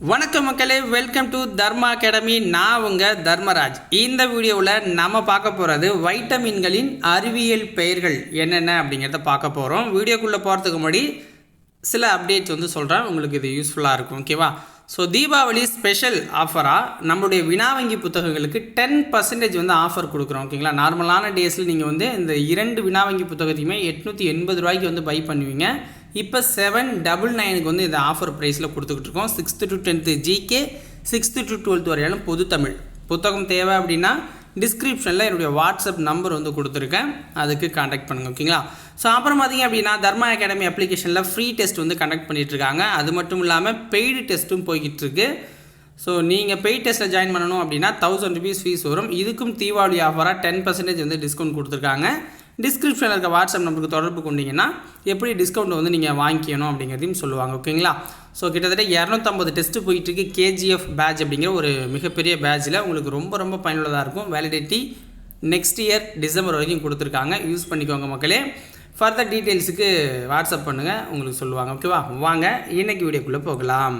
வணக்கம் மக்களே, welcome to Dharma academy. நான் உங்கள் தர்மராஜ். இந்த வீடியோவில் நம்ம பார்க்க போகிறது வைட்டமின்களின் அறிவியல் பெயர்கள் என்னென்ன அப்படிங்கிறத பார்க்க போகிறோம். வீடியோக்குள்ளே போகிறதுக்கு முன்னாடி சில அப்டேட்ஸ் சொல்கிறேன், உங்களுக்கு இது யூஸ்ஃபுல்லாக இருக்கும். ஓகேவா? ஸோ தீபாவளி ஸ்பெஷல் ஆஃபராக நம்மளுடைய வினாவங்கி புத்தகங்களுக்கு 10% ஆஃபர் கொடுக்குறோம். ஓகேங்களா? நார்மலான டேஸில் நீங்கள் இந்த 2 வினாவங்கி புத்தகத்தையுமே 880 ரூபாய்க்கு பை பண்ணுவீங்க. இப்போ 799க்கு இந்த ஆஃபர் ப்ரைஸில் கொடுத்துக்கிட்டு இருக்கோம். 6th to 10th GK, 6th to 12th வரையாலும் பொது தமிழ் புத்தகம் தேவை அப்படின்னா டிஸ்கிரிப்ஷனில் என்னுடைய வாட்ஸ்அப் நம்பர் கொடுத்துருக்கேன், அதுக்கு காண்டாக்ட் பண்ணுங்கள். ஓகேங்களா? ஸோ அப்புறம் பார்த்திங்க அப்படின்னா தர்மா அகாடமி அப்ளிகேஷனில் ஃப்ரீ டெஸ்ட் கண்டக்ட் பண்ணிகிட்ருக்காங்க. அது மட்டும் இல்லாமல் பெய்டு டெஸ்ட்டும் போய்கிட்டு இருக்கு. ஸோ நீங்கள் பெய்ட் டெஸ்ட்டில் ஜாயின் பண்ணணும் அப்படின்னா 1000 rupees ஃபீஸ் வரும். இதுக்கும் தீபாவளி ஆஃபராக 10% டிஸ்கவுண்ட் கொடுத்துருக்காங்க. டிஸ்கிரிப்ஷனில் இருக்க வாட்ஸ்அப் நம்பருக்கு தொடர்பு கொண்டீங்கன்னா எப்படி டிஸ்கவுண்ட் நீங்கள் வாங்கிக்கணும் அப்படிங்கிறதையும் சொல்லுவாங்க. ஓகேங்களா? ஸோ கிட்டத்தட்ட 250 டெஸ்ட்டு போயிட்டுருக்கு. கேஜிஎஃப் பேட்ச் அப்படிங்கிற ஒரு மிகப்பெரிய பேட்சில் உங்களுக்கு ரொம்ப பயனுள்ளதாக இருக்கும். வேலிடிட்டி நெக்ஸ்ட் இயர் டிசம்பர் வரைக்கும் கொடுத்துருக்காங்க. யூஸ் பண்ணிக்கோங்க மக்களே. ஃபர்தர் டீட்டெயில்ஸுக்கு வாட்ஸ்அப் பண்ணுங்கள், உங்களுக்கு சொல்லுவாங்க. ஓகேவா? வாங்க இன்றைக்கி வீடியோக்குள்ளே போகலாம்.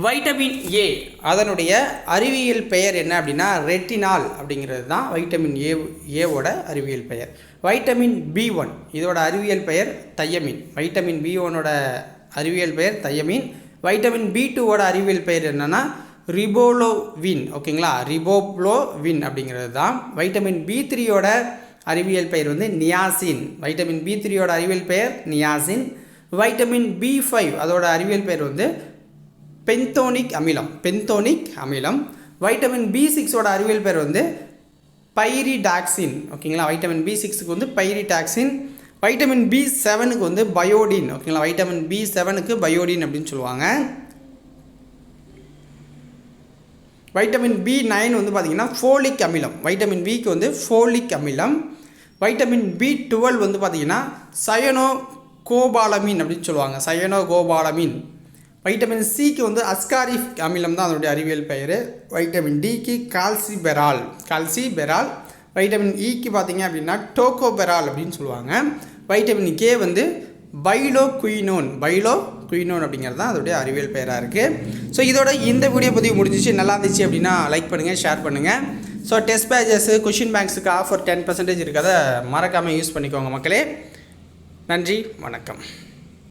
வைட்டமின் ஏ அதனுடைய அறிவியல் பெயர் என்ன அப்படின்னா ரெட்டினால் அப்படிங்கிறது தான் வைட்டமின் ஏவோட அறிவியல் பெயர். வைட்டமின் B1 இதோட அறிவியல் பெயர் தையமின். வைட்டமின் B1ஓட அறிவியல் பெயர் தையமின். வைட்டமின் B2ஓட அறிவியல் பெயர் என்னென்னா ரிபோலோவின். ஓகேங்களா? ரிபோப்ளோவின் அப்படிங்கிறது தான். வைட்டமின் B3ஓட அறிவியல் பெயர் நியாசின். வைட்டமின் B3ஓட அறிவியல் பெயர் நியாசின். வைட்டமின் B5 அதோட அறிவியல் பெயர் பென்தோனிக் அமிலம். வைட்டமின் B6ஓட அறிவியல் பேர் பைரிடாக்சின். ஓகேங்களா? வைட்டமின் B6க்கு பைரிடாக்சின். வைட்டமின் B7க்கு பயோடின். ஓகேங்களா? வைட்டமின் B7க்கு பயோடின் அப்படின்னு சொல்லுவாங்க. வைட்டமின் B9 பார்த்தீங்கன்னா ஃபோலிக் அமிலம். வைட்டமின் Bக்கு ஃபோலிக் அமிலம். வைட்டமின் B12 பார்த்தீங்கன்னா சயனோகோபாலமின் அப்படின்னு சொல்லுவாங்க. சயனோகோபாலமின். வைட்டமின் சிக்கு அஸ்காரிக் அமிலம் தான் அதனுடைய அறிவியல் பெயர். வைட்டமின் டிக்கு கால்சிபெரால். வைட்டமின் இக்கு பார்த்தீங்க அப்படின்னா டோகோபெரால் அப்படின்னு சொல்லுவாங்க. வைட்டமின் கே பைலோகுயினோன் அப்படிங்கிறது தான் அதோடைய அறிவியல் பெயராக இருக்குது. ஸோ இதோட இந்த வீடியோ பதிவு முடிஞ்சிச்சு. நல்லா இருந்துச்சு அப்படின்னா லைக் பண்ணுங்கள், ஷேர் பண்ணுங்கள். ஸோ டெஸ்ட் பேஜஸ், கொஷின் பேங்க்ஸுக்கு ஆஃபர் 10% இருக்கிறத மறக்காமல் யூஸ் பண்ணிக்கோங்க மக்களே. நன்றி, வணக்கம்.